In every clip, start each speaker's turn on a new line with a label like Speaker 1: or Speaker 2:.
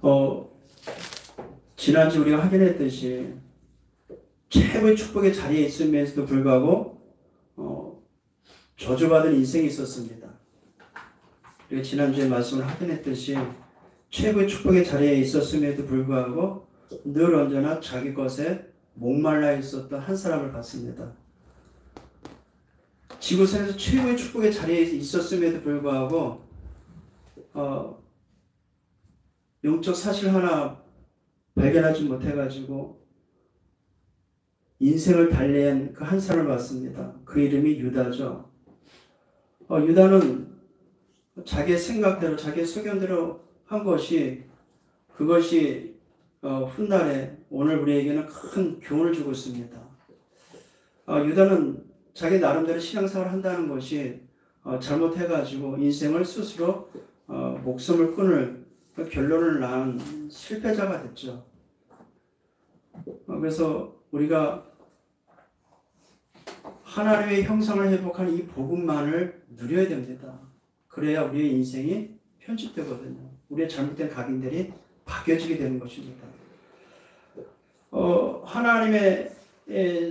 Speaker 1: 어, 지난주 우리가 확인했듯이 최고의 축복의 자리에 있음에도 불구하고 저주받은 인생이 있었습니다. 우리가 지난주에 말씀을 확인했듯이 최고의 축복의 자리에 있었음에도 불구하고 늘 언제나 자기 것에 목말라 있었던 한 사람을 봤습니다. 지구상에서 최고의 축복의 자리에 있었음에도 불구하고 영적 사실 하나 발견하지 못해가지고 인생을 달리한 그 한 사람을 봤습니다. 그 이름이 유다죠. 유다는 자기의 생각대로 자기의 소견대로 한 것이 그것이 훗날에 오늘 우리에게는 큰 교훈을 주고 있습니다. 유다는 자기 나름대로 신앙생활을 한다는 것이 잘못해가지고 인생을 스스로 목숨을 끊을 결론을 낳은 실패자가 됐죠. 그래서 우리가 하나님의 형상을 회복하는 이 복음만을 누려야 됩니다. 그래야 우리의 인생이 편집되거든요. 우리의 잘못된 각인들이 바뀌어지게 되는 것입니다. 하나님의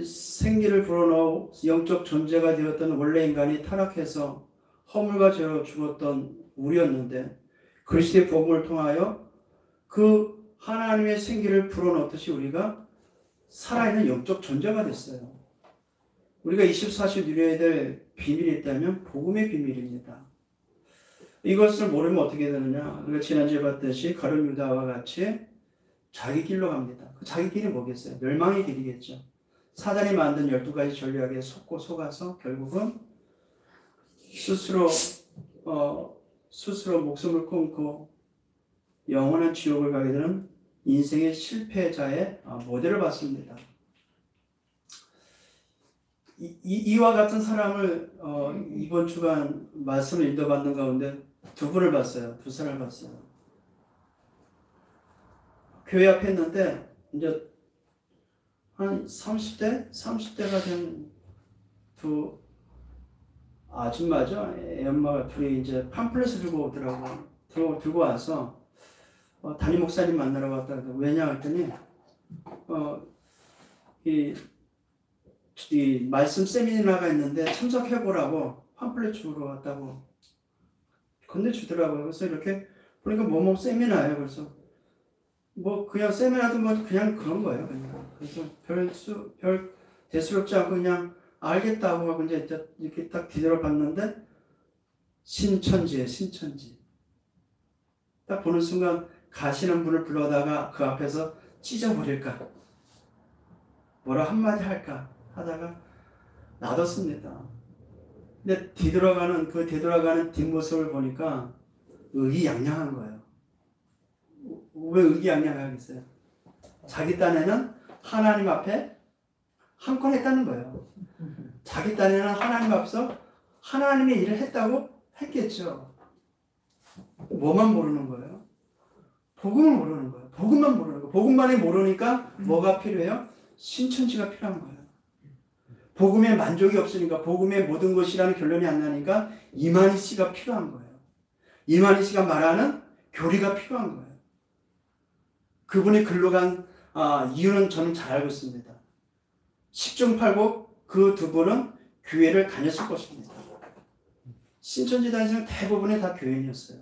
Speaker 1: 생기를 불어넣어 영적 존재가 되었던 원래 인간이 타락해서 허물과 죄로 죽었던 우리였는데 그리스도의 복음을 통하여 그 하나님의 생기를 불어넣듯이 우리가 살아있는 영적 존재가 됐어요. 우리가 24시 누려야 될 비밀이 있다면 복음의 비밀입니다. 이것을 모르면 어떻게 되느냐? 우리가 지난주에 봤듯이 가룟 유다와 같이 자기 길로 갑니다. 그 자기 길이 뭐겠어요? 멸망의 길이겠죠. 사단이 만든 12가지 전략에 속아서 결국은 스스로 목숨을 끊고 영원한 지옥을 가게 되는 인생의 실패자의 모델을 봤습니다. 이와 같은 사람을 이번 주간 말씀을 인도받는 가운데 두 분을 봤어요. 두 사람을 봤어요. 교회 앞에 있는데 이제 한 30대가 된 두 아줌마죠. 애 엄마가 둘이 이제 팜플렛을 들고 오더라고요. 들고 와서 담임 목사님 만나러 왔다. 왜냐 했더니 이 말씀 세미나가 있는데 참석해보라고 팜플렛 주러 왔다고 건네주더라고요. 그래서 이렇게 보니까 뭐뭐 세미나예요. 그래서 뭐 그냥 세미나도 뭐 그냥 그런 거예요. 그래서 별 대수롭지 않고 그냥 알겠다고 하고 이제 이렇게 딱 뒤돌아봤는데 신천지예요. 신천지. 딱 보는 순간 가시는 분을 불러다가 그 앞에서 찢어버릴까 뭐라 한마디 할까 하다가 놔뒀습니다. 근데 되돌아가는 뒷모습을 보니까 의기양양한 거예요. 왜 의기양양하겠어요? 자기 딴에는 하나님 앞에 한 건 했다는 거예요. 자기 딴에는 하나님 앞서 하나님의 일을 했다고 했겠죠. 뭐만 모르는 거예요? 복음을 모르는 거예요. 복음만 모르는 거예요. 복음만이 모르니까 뭐가 필요해요? 신천지가 필요한 거예요. 복음에 만족이 없으니까 복음의 모든 것이라는 결론이 안 나니까 이만희 씨가 필요한 거예요. 이만희 씨가 말하는 교리가 필요한 거예요. 그분이 글로 간 이유는 저는 잘 알고 있습니다. 10중 8구 그 두 분은 교회를 다녔을 것입니다. 신천지 다니시는 대부분이 다 교인이었어요.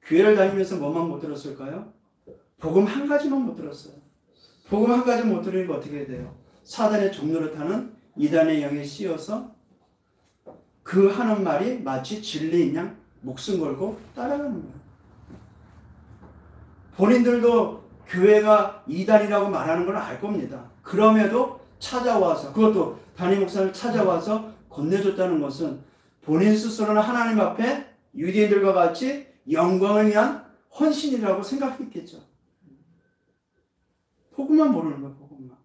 Speaker 1: 교회를 다니면서 뭐만 못 들었을까요? 복음 한 가지만 못 들었어요. 복음 한 가지 못 들으니까 어떻게 돼요? 사단의 종노릇하는 이단의 영에 씌어서 그 하는 말이 마치 진리인 양 목숨 걸고 따라가는 거예요. 본인들도 교회가 이단이라고 말하는 걸 알 겁니다. 그럼에도 찾아와서 그것도 담임 목사를 찾아와서 건네줬다는 것은 본인 스스로는 하나님 앞에 유대인들과 같이 영광을 위한 헌신이라고 생각했겠죠. 복음만 모르는 거예요. 복음만.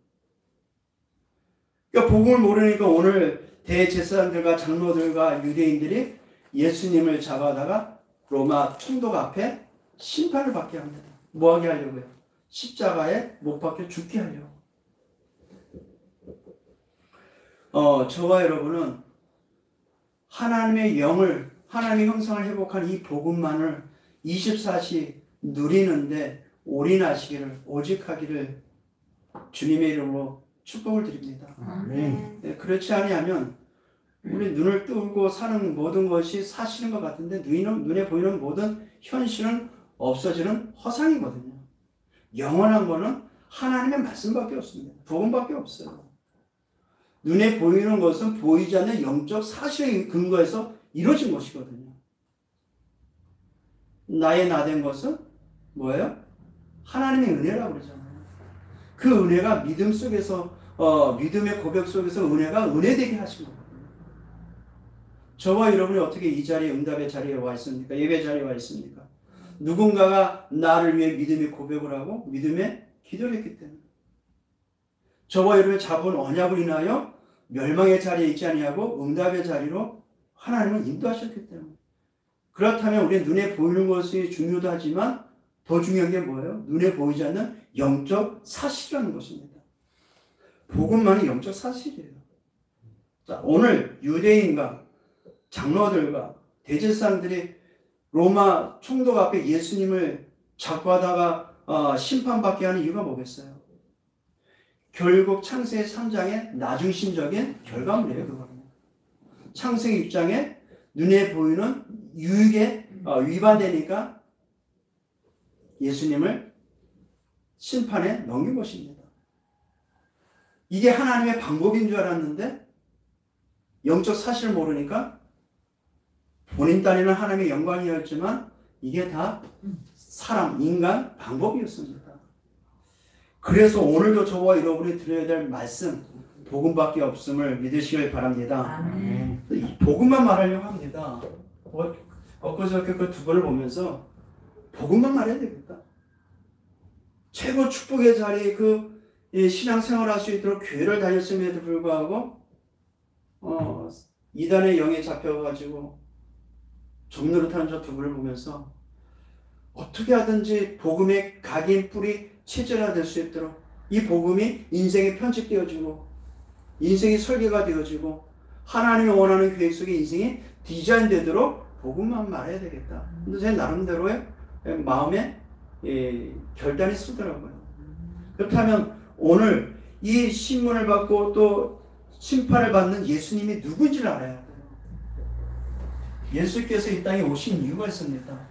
Speaker 1: 그러니까 복음을 모르니까 오늘 대제사장들과 장로들과 유대인들이 예수님을 잡아다가 로마 총독 앞에 심판을 받게 합니다. 뭐하게 하려고요? 십자가에 못 박혀 죽게 하려고. 저와 여러분은 하나님의 영을, 하나님의 형상을 회복한 이 복음만을 24시 누리는데 올인하시기를 오직 하기를 주님의 이름으로 축복을 드립니다.
Speaker 2: 아멘.
Speaker 1: 네, 그렇지 아니하면 우리 눈을 뜨고 사는 모든 것이 사실인 것 같은데 눈에 보이는 모든 현실은 없어지는 허상이거든요. 영원한 거는 하나님의 말씀밖에 없습니다. 복음밖에 없어요. 눈에 보이는 것은 보이지 않는 영적 사실에 근거해서 이루어진 것이거든요. 나의 나된 것은 뭐예요? 하나님의 은혜라고 그러잖아요. 그 은혜가 믿음 속에서 믿음의 고백 속에서 은혜가 은혜되게 하신 거거든요. 저와 여러분이 어떻게 이 자리에 응답의 자리에 와 있습니까? 예배 자리에 와 있습니까? 누군가가 나를 위해 믿음의 고백을 하고 믿음의 기도를 했기 때문에 저와 여러분의 잡은 언약을 인하여 멸망의 자리에 있지 아니하고 응답의 자리로 하나님은 인도하셨기 때문에 그렇다면 우리 눈에 보이는 것이 중요도 하지만 더 중요한 게 뭐예요? 눈에 보이지 않는 영적 사실이라는 것입니다. 복음만이 영적 사실이에요. 자, 오늘 유대인과 장로들과 대제사장들이 로마 총독 앞에 예수님을 잡고하다가 심판받게 하는 이유가 뭐겠어요? 결국 창세기 3장의 나중심적인 결과물이에요. 그거는. 창세기 6장에 눈에 보이는 유익에 위반되니까 예수님을 심판에 넘긴 것입니다. 이게 하나님의 방법인 줄 알았는데 영적 사실을 모르니까 본인 딴에는 하나님의 영광이었지만 이게 다 사람, 인간 방법이었습니다. 그래서 오늘도 저와 여러분이 들어야 될 말씀 복음밖에 없음을 믿으시길 바랍니다.
Speaker 2: 아멘.
Speaker 1: 이 복음만 말하려고 합니다. 엊그저께 그 두 번을 보면서 복음만 말해야 되겠다. 최고 축복의 자리에 그 신앙생활 할 수 있도록 교회를 다녔음에도 불구하고 이단의 영에 잡혀가지고 종노릇하는 저 두 분을 보면서 어떻게 하든지 복음의 각인 뿌리 체질화될 수 있도록 이 복음이 인생에 편집되어지고 인생이 설계가 되어지고 하나님이 원하는 계획 속에 인생이 디자인되도록 복음만 말해야 되겠다. 근데 제 나름대로의 마음에 결단이 쓰더라고요. 그렇다면 오늘 이 신문을 받고 또 심판을 받는 예수님이 누구인지를 알아야 돼요. 예수께서 이 땅에 오신 이유가 있습니다.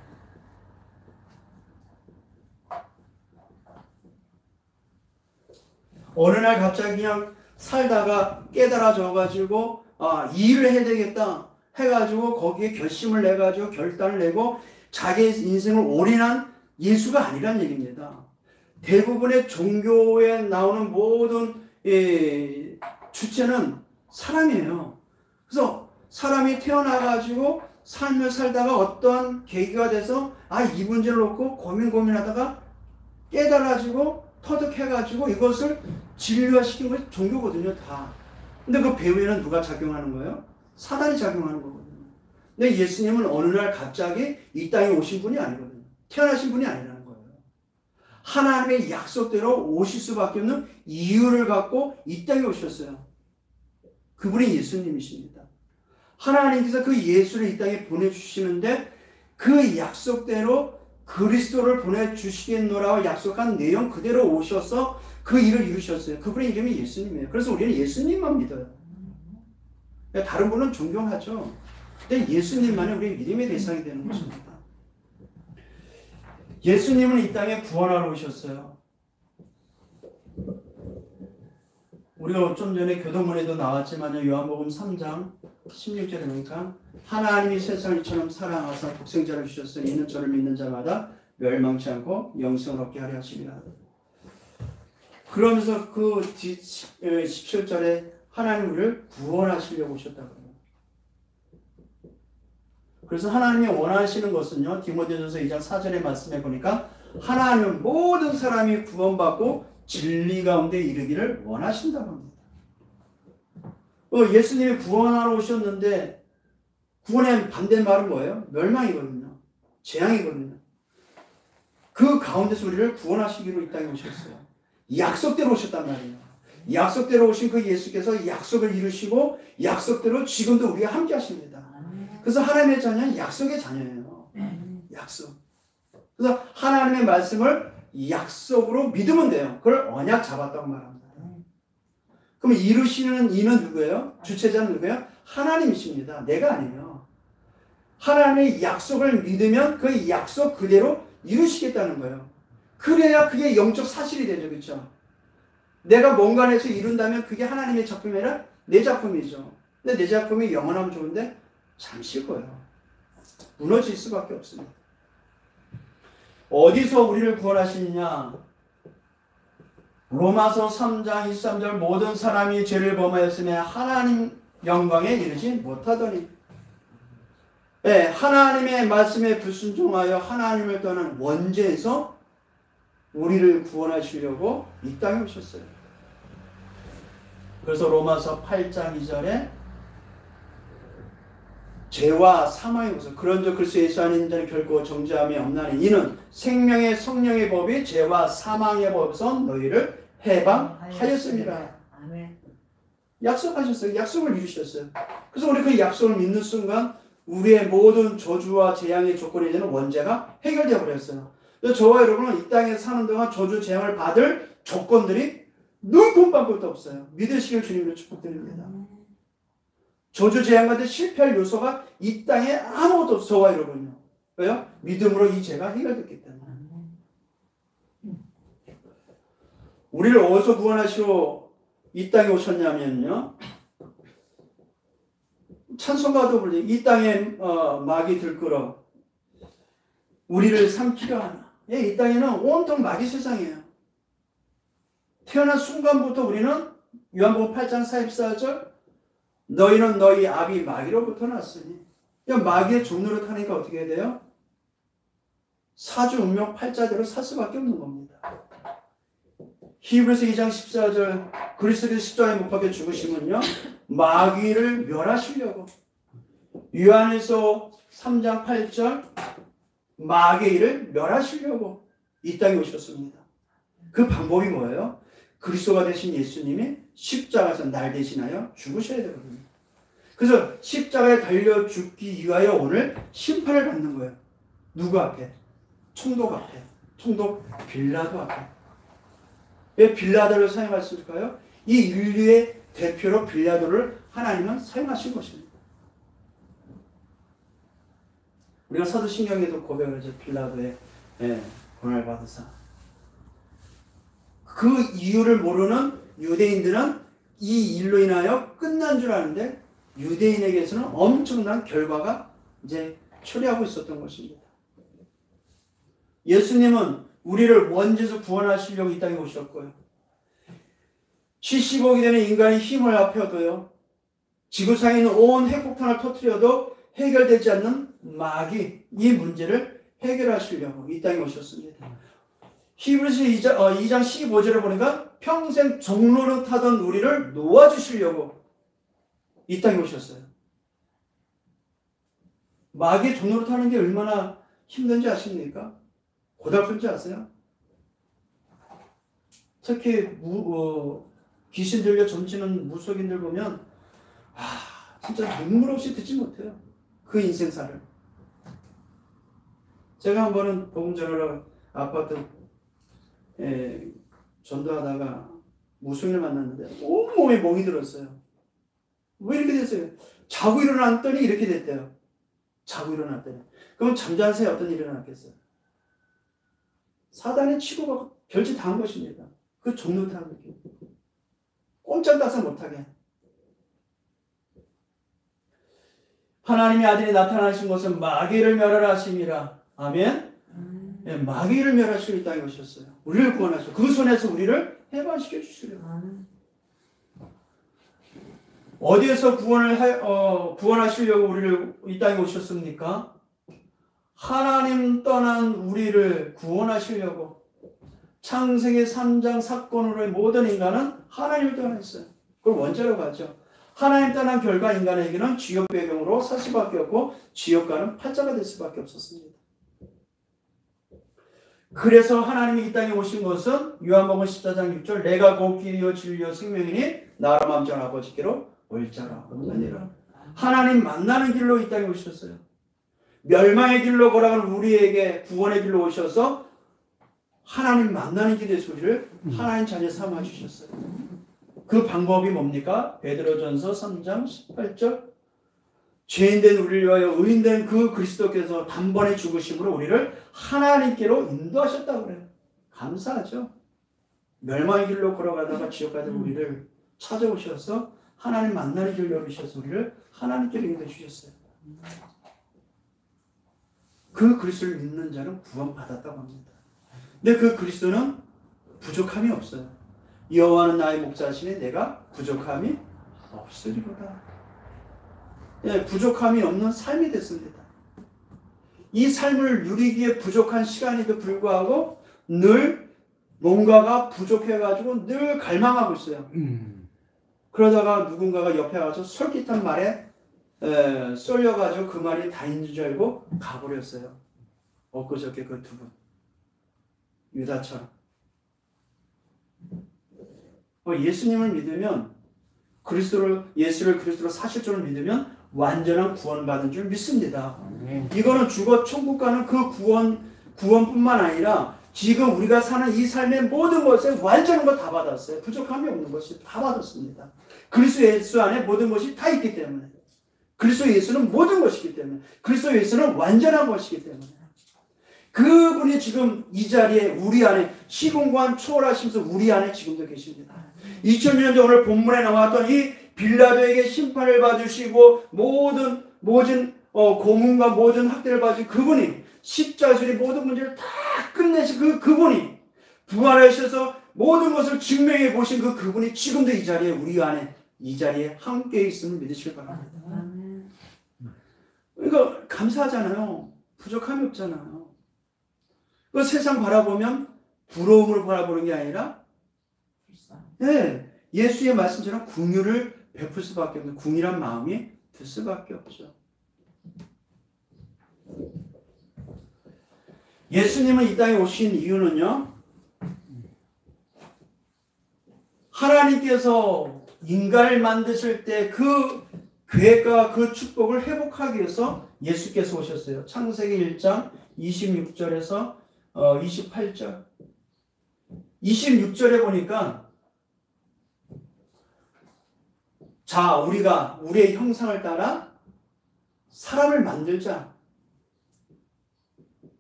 Speaker 1: 어느 날 갑자기 그냥 살다가 깨달아져가지고 이 일을 해야 되겠다 해가지고 거기에 결심을 내가지고 결단을 내고 자기 인생을 올인한 예수가 아니란 얘기입니다. 대부분의 종교에 나오는 모든 주체는 사람이에요. 그래서 사람이 태어나가지고 삶을 살다가 어떠한 계기가 돼서 이 문제를 놓고 고민하다가 깨달아지고 터득해가지고 이것을 진료화시킨 것이 종교거든요, 다. 근데 그 배후에는 누가 작용하는 거예요? 사단이 작용하는 거거든요. 근데 예수님은 어느 날 갑자기 이 땅에 오신 분이 아니거든요. 태어나신 분이 아니라는 거예요. 하나님의 약속대로 오실 수밖에 없는 이유를 갖고 이 땅에 오셨어요. 그분이 예수님이십니다. 하나님께서 그 예수를 이 땅에 보내주시는데 그 약속대로 그리스도를 보내주시겠노라고 약속한 내용 그대로 오셔서 그 일을 이루셨어요. 그분의 이름이 예수님이에요. 그래서 우리는 예수님만 믿어요. 다른 분은 존경하죠. 근데 예수님만이 우리의 믿음의 대상이 되는 것입니다. 예수님은 이 땅에 구원하러 오셨어요. 우리가 좀 전에 교도문에도 나왔지만 요한복음 3장 16절에 보니까 하나님이 세상을 이처럼 사랑하사 독생자를 주셨으니 이는 저를 믿는 자마다 멸망치 않고 영생을 얻게 하려 하십니다. 그러면서 그 17절에 하나님 우리를 구원하시려고 오셨다고 해요. 그래서 하나님이 원하시는 것은요, 디모데전서 2장 4절의 말씀에 보니까 하나님은 모든 사람이 구원받고 진리 가운데 이르기를 원하신다고 합니다. 예수님이 구원하러 오셨는데 구원의 반대말은 뭐예요? 멸망이거든요. 재앙이거든요. 그 가운데서 우리를 구원하시기로 이 땅에 오셨어요. 약속대로 오셨단 말이에요. 약속대로 오신 그 예수께서 약속을 이루시고 약속대로 지금도 우리와 함께 하십니다. 그래서 하나님의 자녀는 약속의 자녀예요. 약속. 그래서 하나님의 말씀을 약속으로 믿으면 돼요. 그걸 언약 잡았다고 말합니다. 그럼 이루시는 이는 누구예요? 주체자는 누구예요? 하나님이십니다. 내가 아니에요. 하나님의 약속을 믿으면 그 약속 그대로 이루시겠다는 거예요. 그래야 그게 영적 사실이 되죠. 그렇죠? 내가 뭔가 해서 이룬다면 그게 하나님의 작품이 아니라 내 작품이죠. 근데 내 작품이 영원하면 좋은데 잠시일 거예요. 무너질 수밖에 없습니다. 어디서 우리를 구원하시느냐? 로마서 3장 23절 모든 사람이 죄를 범하였으며 하나님 영광에 이르지 못하더니, 네, 하나님의 말씀에 불순종하여 하나님을 떠난 원죄에서 우리를 구원하시려고 이 땅에 오셨어요. 그래서 로마서 8장 2절에 죄와 사망의 법에서 그런즉 그리스도 예수 안에 자는 결코 정죄함이 없나니 이는 생명의 성령의 법이 죄와 사망의 법에서 너희를 해방하였습니다.
Speaker 2: 아멘.
Speaker 1: 약속하셨어요. 약속을 이루셨어요. 그래서 우리 그 약속을 믿는 순간 우리의 모든 저주와 재앙의 조건이 되는 원죄가 해결되어 버렸어요. 저와 여러분은 이 땅에 사는 동안 저주 재앙을 받을 조건들이 눈금방울도 없어요. 믿으시길 주님으로 축복드립니다. 저주 재앙 같은 실패할 요소가 이 땅에 아무것도 없어. 저와 여러분요. 왜요? 믿음으로 이 죄가 해결됐기 때문에. 우리를 어디서 구원하시고 이 땅에 오셨냐면요, 찬송가도 불리 이 땅에 마귀 들끓어 우리를 삼키려 하나. 예, 이 땅에는 온통 마귀 세상이에요. 태어난 순간부터 우리는 요한복음 8장 44절 너희는 너희 아비 마귀로부터 났으니, 마귀의 종로를 타니까 어떻게 돼요? 사주 운명 팔자대로 살 수밖에 없는 겁니다. 히브리서 2장 14절 그리스도께서 십자가에 못 박혀 죽으시면요 마귀를 멸하시려고, 요한일서 3장 8절 마귀를 멸하시려고 이 땅에 오셨습니다. 그 방법이 뭐예요? 그리스도가 되신 예수님이 십자가에서 날 대신하여 죽으셔야 되거든요. 그래서 십자가에 달려 죽기 위하여 오늘 심판을 받는 거예요. 누구 앞에? 총독 앞에. 총독 빌라도 앞에. 왜 빌라도를 사용하실까요? 이 인류의 대표로 빌라도를 하나님은 사용하신 것입니다. 우리가 사도신경에도 고백을 하죠. 빌라도의 고난을 받으사. 그 이유를 모르는 유대인들은 이 일로 인하여 끝난 줄 아는데 유대인에게서는 엄청난 결과가 이제 초래하고 있었던 것입니다. 예수님은 우리를 원죄에서 구원하시려고 이 땅에 오셨고요. 70억이 되는 인간의 힘을 합해도요, 지구상에 있는 온 핵폭탄을 터뜨려도 해결되지 않는 마귀, 이 문제를 해결하시려고 이 땅에 오셨습니다. 히브리서 2장 15절에 보니까 평생 종로를 타던 우리를 놓아주시려고 이 땅에 오셨어요. 마귀의 종로를 타는 게 얼마나 힘든지 아십니까? 고달픈지 아세요? 특히 귀신 들려 점치는 무속인들 보면 진짜 눈물 없이 듣지 못해요. 그 인생사를. 제가 한 번은 복음 전하러 아파트 전도하다가 무속인을 만났는데 온몸에 멍이 들었어요. 왜 이렇게 됐어요? 자고 일어났더니 이렇게 됐대요. 자고 일어났더니. 그럼 잠자는 새에 어떤 일이 일어났겠어요? 사단이 치고 가고 별짓 다 한 것입니다. 그 종로타는 느낌. 꼼짝달싹 못하게. 하나님의 아들이 나타나신 것은 마귀를 멸하라 하심이라. 아멘. 마귀를 멸하시고 이 땅에 오셨어요. 우리를 구원하시고 그 손에서 우리를 해방시켜 주시려고. 어디에서 구원하시려고 우리를 이 땅에 오셨습니까? 하나님 떠난 우리를 구원하시려고. 창세기 3장 사건으로의 모든 인간은 하나님을 떠났어요. 그걸 원죄라고 하죠. 하나님 떠난 결과 인간에게는 지옥 배경으로 살 수밖에 없고 지옥과는 팔자가 될 수밖에 없었습니다. 그래서 하나님이 이 땅에 오신 것은 요한복음 14장 6절 내가 곧 길이요 진리요 생명이니 나로 맘전 아버지께로 올 자라 없느니라. 하나님 만나는 길로 이 땅에 오셨어요. 멸망의 길로 걸어가는 우리에게 구원의 길로 오셔서 하나님 만나는 길의 소리를 하나님 자녀 삼아 주셨어요. 그 방법이 뭡니까? 베드로전서 3장 18절 죄인된 우리를 위하여 의인된 그 그리스도께서 단번에 죽으심으로 우리를 하나님께로 인도하셨다고 그래요. 감사하죠. 멸망의 길로 걸어가다가 지옥 가던 우리를 찾아오셔서 하나님 만나는 길을 열으셔서 우리를 하나님께로 인도해 주셨어요. 그 그리스도를 믿는 자는 구원받았다고 합니다. 근데 그 그리스도는 부족함이 없어요. 여호와는 나의 목자시니 내가 부족함이 없으리로다. 예, 부족함이 없는 삶이 됐습니다. 이 삶을 누리기에 부족한 시간에도 불구하고 늘 뭔가가 부족해가지고 늘 갈망하고 있어요. 그러다가 누군가가 옆에 와서 솔깃한 말에 쏠려가지고 그 말이 다 있는 줄 알고 가버렸어요. 엊그저께 그 두 분. 유다처럼. 예수님을 믿으면 예수를 그리스도로 사실적으로 믿으면 완전한 구원받은 줄 믿습니다. 이거는 죽어 천국 가는 그 구원뿐만 아니라 지금 우리가 사는 이 삶의 모든 것에 완전한 거 다 받았어요. 부족함이 없는 것이 다 받았습니다. 그리스도 예수 안에 모든 것이 다 있기 때문에. 그리스도 예수는 모든 것이기 때문에. 그리스도 예수는 완전한 것이기 때문에. 그분이 지금 이 자리에 우리 안에 시공간 초월하시면서 우리 안에 지금도 계십니다. 2000년 전 오늘 본문에 나왔던 이 빌라도에게 심판을 받으시고 모든 고문과 모든 학대를 받으신 그분이 십자수의 모든 문제를 다 끝내신 그분이 부활하셔서 모든 것을 증명해 보신 그분이 지금도 이 자리에 우리 안에 이 자리에 함께 있음을 믿으시길 바랍니다. 그러니까 감사하잖아요. 부족함이 없잖아요. 그 세상 바라보면 부러움을 바라보는 게 아니라 네, 예수의 말씀처럼 긍휼을 베풀 수밖에 없는 궁일한 마음이 들 수밖에 없죠. 예수님은 이 땅에 오신 이유는요, 하나님께서 인간을 만드실 때 그 계획과 그 축복을 회복하기 위해서 예수께서 오셨어요. 창세기 1장 26절에서 28절. 26절에 보니까 자, 우리가 우리의 형상을 따라 사람을 만들자.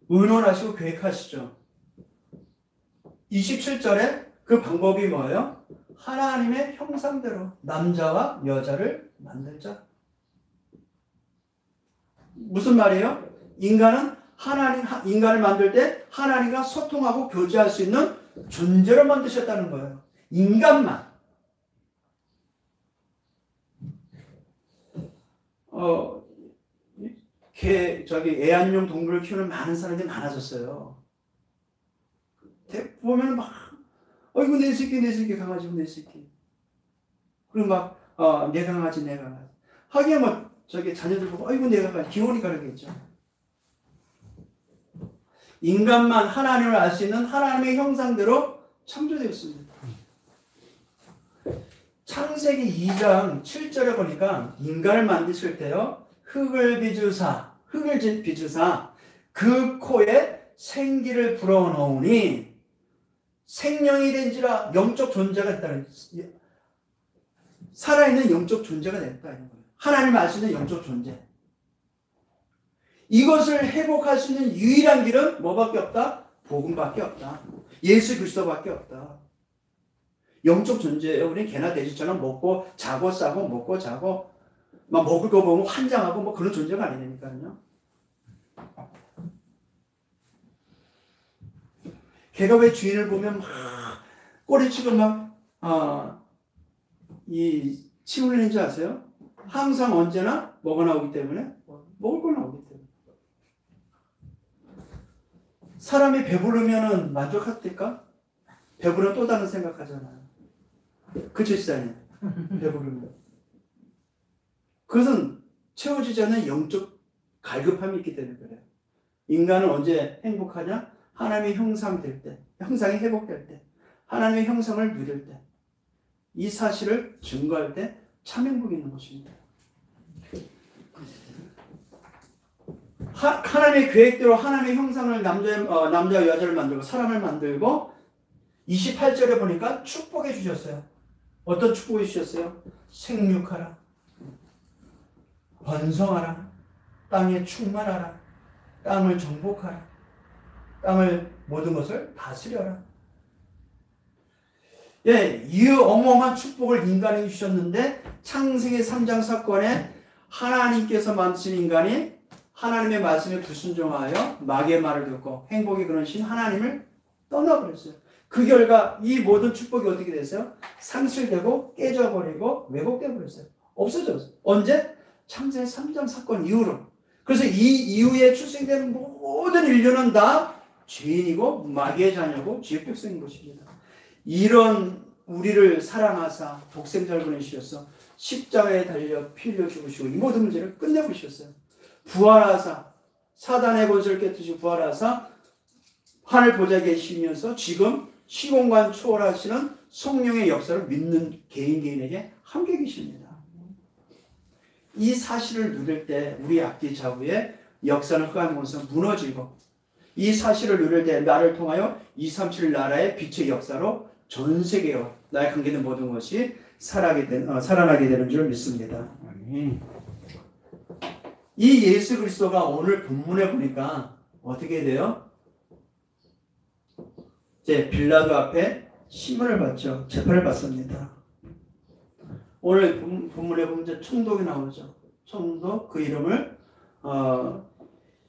Speaker 1: 의논하시고 계획하시죠. 27절에 그 방법이 뭐예요? 하나님의 형상대로 남자와 여자를 만들자. 무슨 말이에요? 인간을 만들 때 하나님과 소통하고 교제할 수 있는 존재로 만드셨다는 거예요. 인간만. 애완용 동물을 키우는 많은 사람들이 많아졌어요. 보면 막, 어이구, 내 새끼, 강아지고, 내 새끼. 그리고 막, 내 강아지. 하긴 자녀들 보고, 어이구, 내 강아지. 귀여우니까 그러겠죠. 인간만 하나님을 알 수 있는 하나님의 형상대로 창조되었습니다. 창세기 2장 7절에 보니까 인간을 만드실 때요, 흙을 빚으사 그 코에 생기를 불어넣으니 생명이 된지라 영적 존재가 됐다는 거예요. 살아있는 영적 존재가 됐다는 거예요. 하나님을 알 수 있는 영적 존재. 이것을 회복할 수 있는 유일한 길은 뭐밖에 없다? 복음밖에 없다. 예수 그리스도밖에 없다. 영적 존재예요. 우리는 개나 돼지처럼 먹고 자고 싸고 먹고 자고 막 먹을 거 보면 환장하고 뭐 그런 존재가 아니니까요. 개가 왜 주인을 보면 막 꼬리치고 침을 흘리는지 아세요? 항상 언제나 뭐가 나오기 때문에? 먹을 거 나오기 때문에. 사람이 배부르면 만족할까? 배부르면 또 다른 생각하잖아요. 그쵸, 시장님? 배부르면. 그것은 채워지지 않는 영적 갈급함이 있기 때문에 그래요. 인간은 언제 행복하냐? 하나님의 형상 될 때, 형상이 회복될 때, 하나님의 형상을 누릴 때, 이 사실을 증거할 때 참 행복이 있는 것입니다. 하나님의 계획대로 하나님의 형상을 남자와 여자를 만들고 사람을 만들고 28절에 보니까 축복해 주셨어요. 어떤 축복해 주셨어요? 생육하라, 번성하라, 땅에 충만하라, 땅을 정복하라, 땅을 모든 것을 다스려라. 예, 이 어마어마한 축복을 인간에게 주셨는데 창세기 3장 사건에 하나님께서 만드신 인간이 하나님의 말씀에 불순종하여 마귀의 말을 듣고 행복이 그러신 하나님을 떠나버렸어요. 그 결과 이 모든 축복이 어떻게 됐어요? 상실되고 깨져버리고 왜곡되어 버렸어요. 없어졌어요. 언제? 창세기 3장 사건 이후로. 그래서 이 이후에 출생되는 모든 인류는 다 죄인이고 마귀의 자녀고 죄의 백성인 것입니다. 이런 우리를 사랑하사 독생자를 보내주셔서 십자가에 달려 피 흘려 죽으시고 이 모든 문제를 끝내버리셨어요. 부활하사 사단의 권세를 깨뜨리시고 부활하사 하늘 보좌에 계시면서 지금 시공간 초월하시는 성령의 역사를 믿는 개인에게 함께 계십니다. 이 사실을 누릴 때 우리 앞뒤 좌우의 역사는 흑암 권세가 무너지고 이 사실을 누릴 때 나를 통하여 237 나라의 빛의 역사로 전 세계와 나의 관계된 모든 것이 살아나게 되는 줄 믿습니다. 이 예수 그리스도가 오늘 본문에 보니까 어떻게 돼요? 이제 빌라도 앞에 심문을 받죠. 재판을 받습니다. 오늘 본문에 보면 총독이 나오죠. 총독 그 이름을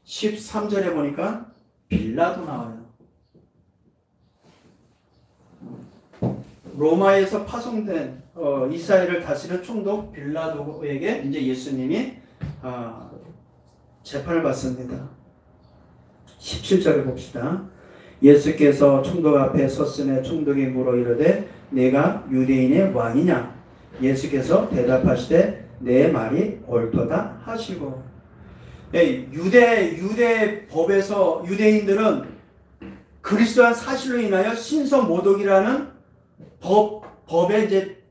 Speaker 1: 13절에 보니까 빌라도 나와요. 로마에서 파송된 이스라엘을 다스리는 총독 빌라도에게 이제 예수님이 재판을 받습니다. 17절을 봅시다. 예수께서 총독 앞에 섰으며 총독이 물어 이르되 내가 유대인의 왕이냐? 예수께서 대답하시되 내 말이 옳도다 하시고. 유대 법에서 유대인들은 그리스도한 사실로 인하여 신성모독이라는 법에 이제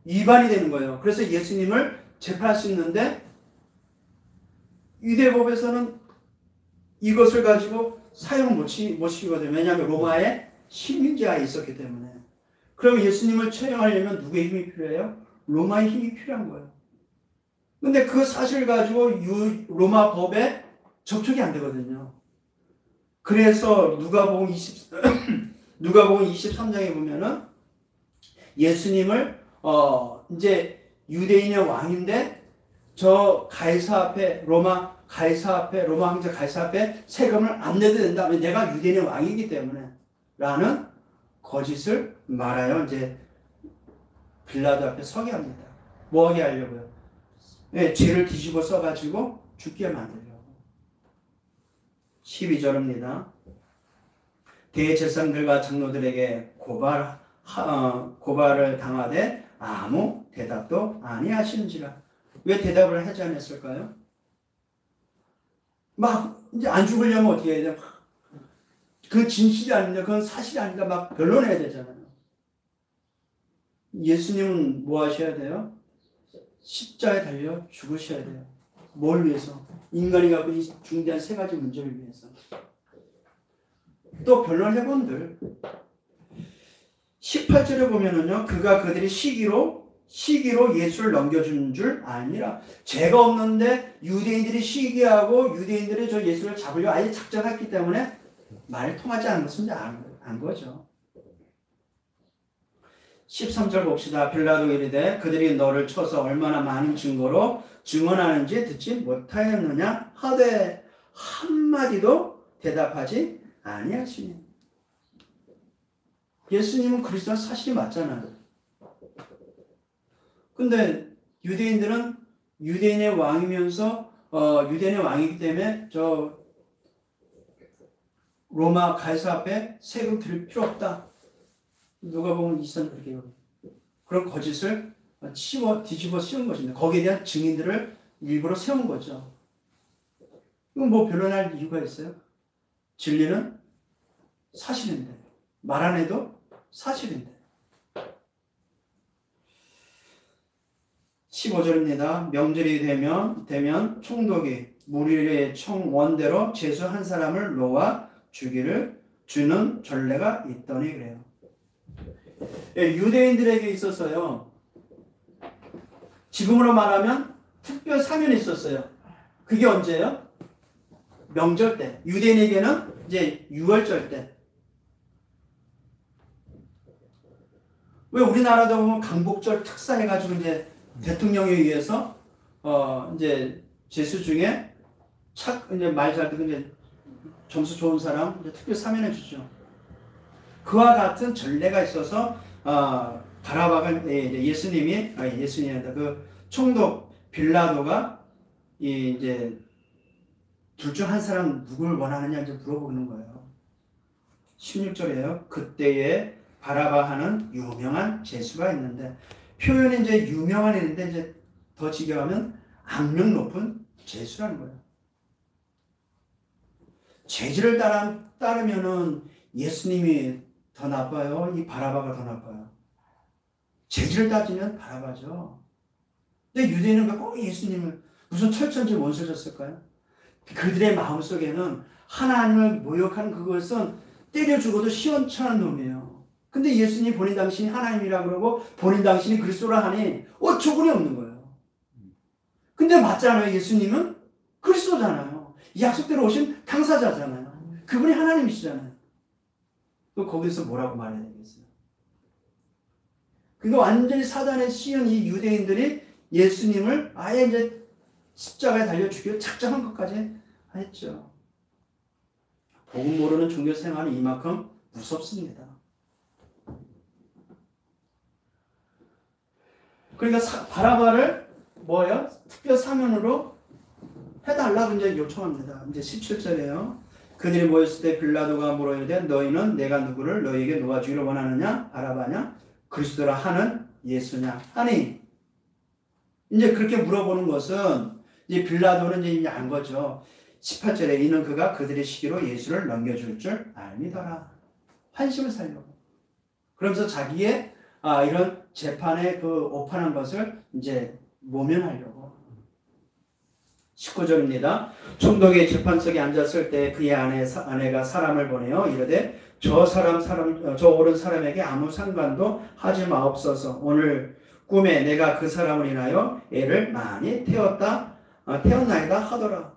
Speaker 1: 위반이 되는 거예요. 그래서 예수님을 재판할 수 있는데 유대법에서는 이것을 가지고 사용을 못 시키거든요. 왜냐하면 로마에 식민지하에 있었기 때문에. 그럼 예수님을 처형하려면 누구의 힘이 필요해요? 로마의 힘이 필요한 거예요. 근데 그 사실을 가지고 로마 법에 접촉이 안 되거든요. 그래서 누가복음 23장에 보면은 예수님을 이제 유대인의 왕인데 저 가이사 앞에 로마 황제 가이사 앞에 세금을 안 내도 된다. 내가 유대인의 왕이기 때문에 라는 거짓을 말하여 이제 빌라도 앞에 서게 합니다. 뭐 하게 하려고요? 네, 죄를 뒤집어 써가지고 죽게 만들려고. 12절입니다. 대제사장들과 장로들에게 고발을 당하되 아무 대답도 아니하시는지라. 왜 대답을 하지 않았을까요? 막 이제 안 죽으려면 어떻게 해야 돼요? 그 진실이 아닌데 그건 사실이 아닌가 막 변론해야 되잖아요. 예수님은 뭐 하셔야 돼요? 십자가에 달려 죽으셔야 돼요. 뭘 위해서? 인간이 갖고 이 중대한 세 가지 문제를 위해서. 또 변론해본들 18절에 보면은요, 그가 그들이 시기로 예수를 넘겨준 줄 아니라. 죄가 없는데 유대인들이 시기하고 유대인들이 저 예수를 잡으려 아예 작정했기 때문에 말이 통하지 않은 것은 안 거죠. 13절 봅시다. 빌라도 이르되 그들이 너를 쳐서 얼마나 많은 증거로 증언하는지 듣지 못하였느냐 하되 한마디도 대답하지 아니하시니. 예수님은 그리스도는 사실이 맞잖아요. 근데 유대인들은 유대인의 왕이면서 유대인의 왕이기 때문에 저 로마 가이사 앞에 세금 드릴 필요 없다. 누가 보면 이선 그렇게 그런 거짓을 뒤집어 씌운 것입니다. 거기에 대한 증인들을 일부러 세운 거죠. 이건 뭐 변론할 이유가 있어요? 진리는 사실인데 말 안 해도 사실인데. 15절입니다. 명절이 되면 총독이 무리의 청원대로 제수 한 사람을 놓아 주는 전례가 있더니 그래요. 예, 유대인들에게 있어서요. 지금으로 말하면 특별 사면이 있었어요. 그게 언제예요? 명절 때. 유대인에게는 이제 유월절 때. 왜 우리나라도 보면 강복절 특사해가지고 이제 대통령에 의해서 이제 제수 중에 이제 말 잘 듣고 이제 점수 좋은 사람 이제 특별 사면해 주죠. 그와 같은 전례가 있어서 바라바가 예수님이다. 그 총독 빌라도가 이제 둘 중 한 사람 누굴 원하느냐 이제 물어보는 거예요. 16절이에요. 그때에 바라바 하는 유명한 제수가 있는데 표현이 이제 유명한 애인데 이제 더 직역하면 악명 높은 제수라는 거예요. 재질을 따르면은 예수님이 더 나빠요? 이 바라바가 더 나빠요? 재질을 따지면 바라바죠. 근데 유대인은 왜 꼭 예수님을 무슨 철천지 원수셨을까요? 그들의 마음속에는 하나님을 모욕하는 그것은 때려 죽어도 시원찮은 놈이에요. 근데 예수님 본인 당신이 하나님이라 그러고 본인 당신이 그리스도라 하니 어처구니 없는 거예요. 근데 맞잖아요. 예수님은 그리스도잖아요. 약속대로 오신 당사자잖아요. 그분이 하나님이시잖아요. 또 거기서 뭐라고 말해야 되겠어요? 그러니까 완전히 사단에 씌운 이 유대인들이 예수님을 아예 이제 십자가에 달려 죽이려 작정한 것까지 했죠. 복음 모르는 종교 생활은 이만큼 무섭습니다. 그러니까 바라바를 뭐예요? 특별 사면으로 해달라고 이제 요청합니다. 이제 17절이에요. 그들이 모였을 때 빌라도가 물어이르되 너희는 내가 누구를 너희에게 놓아주기를 원하느냐? 바라바냐? 그리스도라 하는 예수냐? 하니 이제 그렇게 물어보는 것은 이제 빌라도는 이제 안 거죠. 18절에 이는 그가 그들의 시기로 예수를 넘겨줄 줄 알미더라. 환심을 살려고. 그러면서 자기의 이런 재판에 그 오판한 것을 이제 모면하려고. 19절입니다. 총독의 재판석에 앉았을 때 그의 아내가 사람을 보내어 이르되 저 오른 사람에게 아무 상관도 하지 마옵소서. 오늘 꿈에 내가 그 사람을 인하여 애를 많이 태웠나이다 하더라.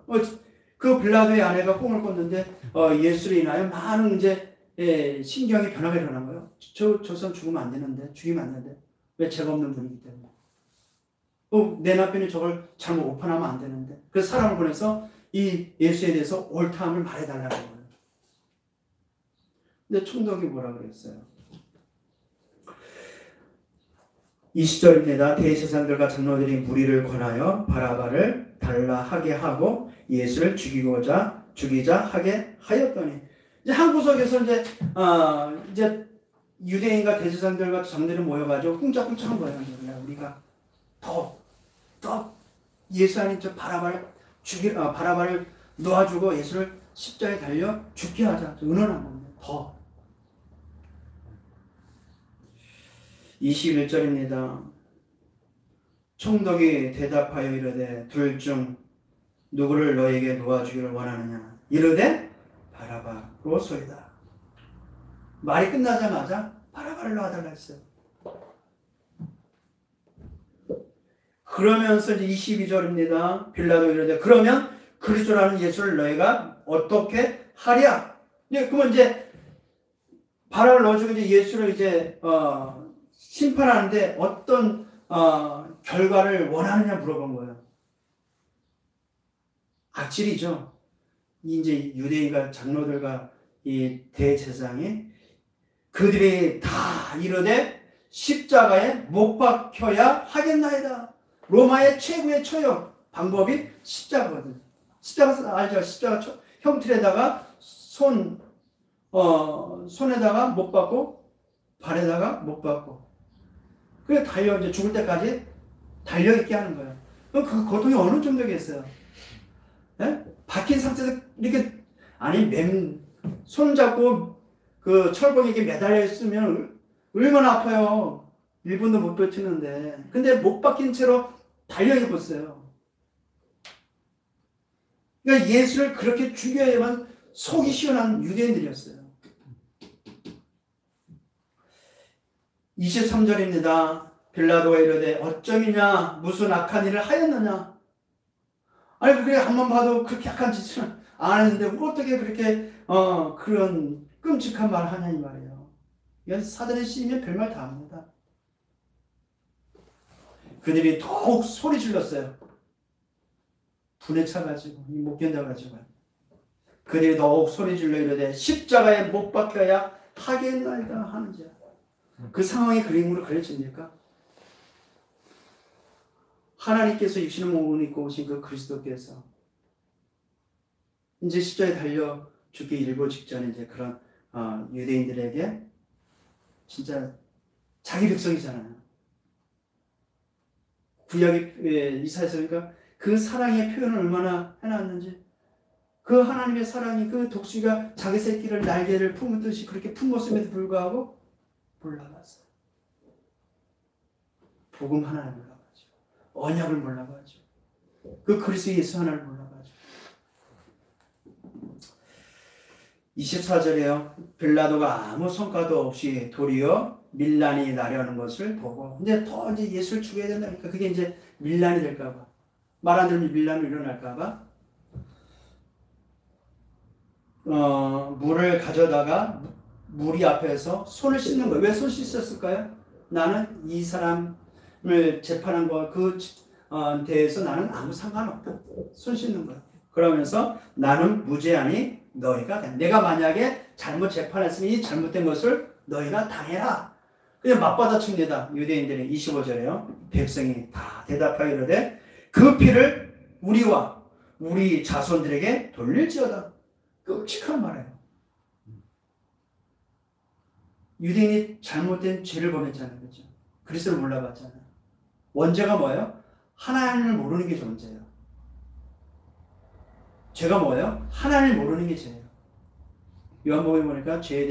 Speaker 1: 그 빌라도의 아내가 꿈을 꿨는데 예수를 인하여 많은 이제 신경이 변하게 일어난 거예요. 저 사람 죽으면 안 되는데, 죽이면 안 되는데 왜 죄가 없는 분이기 때문에. 내 남편이 저걸 잘못 오판하면 안 되는데. 그래서 사람을 보내서 이 예수에 대해서 옳다함을 말해달라는 거예요. 근데 총독이 뭐라 그랬어요? 20절입니다. 대제사장들과 장로들이 무리를 권하여 바라바를 달라 하게 하고 예수를 죽이자 하게 하였더니 이제 한 구석에서 이제 유대인과 대제사장들과 장로들이 모여가지고 꿍짝꿍짝한 거예요. 우리가 더 예수 아닌 저 바라바를 놓아주고 예수를 십자가에 달려 죽게 하자. 의논한 겁니다. 더. 21절입니다. 총독이 대답하여 이르되 둘 중 누구를 너에게 놓아주기를 원하느냐? 이르되 바라바로소이다. 말이 끝나자마자 바라바를 놓아달라 했어요. 그러면서 22절입니다. 빌라도 이르되 그러면 그리스도라는 예수를 너희가 어떻게 하랴? 그러면 이제 바라바를 넣어주고 이제 예수를 이제 심판하는데 어떤 결과를 원하느냐 물어본 거예요. 악질이죠. 이제 유대인과 장로들과 이 대제사장이 그들이 다 이르되 십자가에 못 박혀야 하겠나이다. 로마의 최고의 처형 방법이 십자가거든. 십자가 알죠? 십자가 형틀에다가 손에다가 못 박고 발에다가 못 박고 그래 이제 죽을 때까지 달려 있게 하는 거예요. 그럼 그 고통이 어느 정도겠어요? 예? 박힌 상태에서 이렇게 손 잡고 그 철봉에게 매달려 있으면 얼마나 아파요. 1분도 못 버티는데. 근데 못 박힌 채로 달려 있었어요. 그러니까 예수를 그렇게 죽여야만 속이 시원한 유대인들이었어요. 23절입니다. 빌라도가 이르되 어쩌미냐 무슨 악한 일을 하였느냐. 아니 그래 한번 봐도 그렇게 악한 짓을 안 했는데 어떻게 그렇게 그런 끔찍한 말을 하냐 이 말이에요. 이건 사단의 씨이면 별말 다 합니다. 그들이 더욱 소리 질렀어요. 분에 차가지고 못 견뎌가지고 그들이 더욱 소리 질러 이르되 십자가에 못 박혀야 하겠나이다 하는지라. 그 상황이 그림으로 그려집니까? 하나님께서 육신의 몸을 입고 오신 그 그리스도께서 이제 십자가에 달려 죽기 일보 직전에 이제 그런 유대인들에게 진짜 자기 백성이잖아요. 구약의 이사야서 그러니까 그 사랑의 표현을 얼마나 해놨는지, 그 하나님의 사랑이 그 독수리가 자기 새끼를 날개를 품듯이 그렇게 품었음에도 불구하고 몰라봤어요. 복음 하나를 몰라가지고, 언약을 몰라가지고, 그 그리스도 예수 하나를 몰라가지고. 24절에요. 빌라도가 아무 성과도 없이 도리어 밀란이 나려는 것을 보고, 이제 더 이제 예수를 죽여야 된다니까 그게 이제 밀란이 될까봐, 말 안 들으면 밀란이 일어날까봐 물을 가져다가 무리 앞에서 손을 씻는 거예요. 왜 손 씻었을까요? 나는 이 사람을 재판한 거와 그 대해서 나는 아무 상관없다. 손 씻는 거예요. 그러면서 나는 무죄하니 너희가 내가 만약에 잘못 재판했으니 이 잘못된 것을 너희가 당해라. 그냥 맞받아칩니다. 유대인들이 25절에요. 백성이 다 대답하여 이르되 그 피를 우리와 우리 자손들에게 돌릴지어다. 끔찍한 말이에요. 유대인이 잘못된 죄를 범했잖아요. 그렇죠? 그리스도를 몰라봤잖아요. 원죄가 뭐예요? 하나님을 모르는 게 존재예요. 죄가 뭐예요? 하나님을 모르는 게 죄예요. 요한복음에 보니까 죄에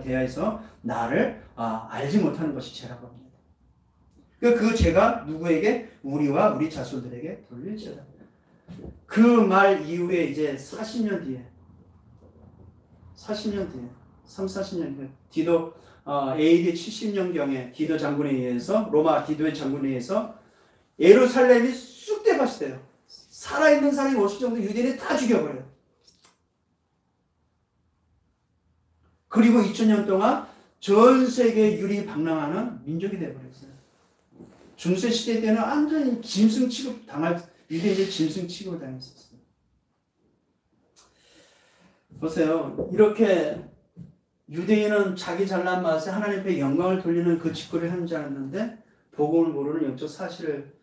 Speaker 1: 대하여서 나를 알지 못하는 것이 죄라고 합니다. 그 죄가 누구에게? 우리와 우리 자손들에게 돌릴지어다. 그 말 이후에 이제 40년 뒤에 3, 40년 뒤에 디도 AD 70년경에 디도 장군에 의해서, 로마 디도의 장군에 의해서 예루살렘이 쑥대밭이 돼요. 살아있는 사람이 50 정도 유대인이 다 죽여버려요. 그리고 2000년 동안 전 세계 유리방랑하는 민족이 되어버렸어요. 중세시대 때는 완전히 짐승 취급 당할, 유대인들이 짐승 취급을 당했었어요. 보세요. 이렇게 유대인은 자기 잘난 맛에 하나님 앞에 영광을 돌리는 그 짓거리를 하는 줄 알았는데, 복음을 모르는 영적 사실을